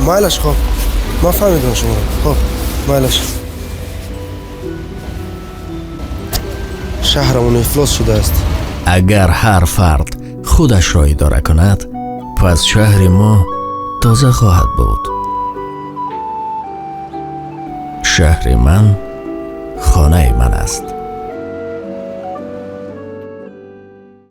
مایلش خب ما فهمیدم شما خب مایلش شهرمون افلاس شده است. اگر هر فرد خودش را اداره کند پس شهر ما تازه خواهد بود. شهر من خانه من است.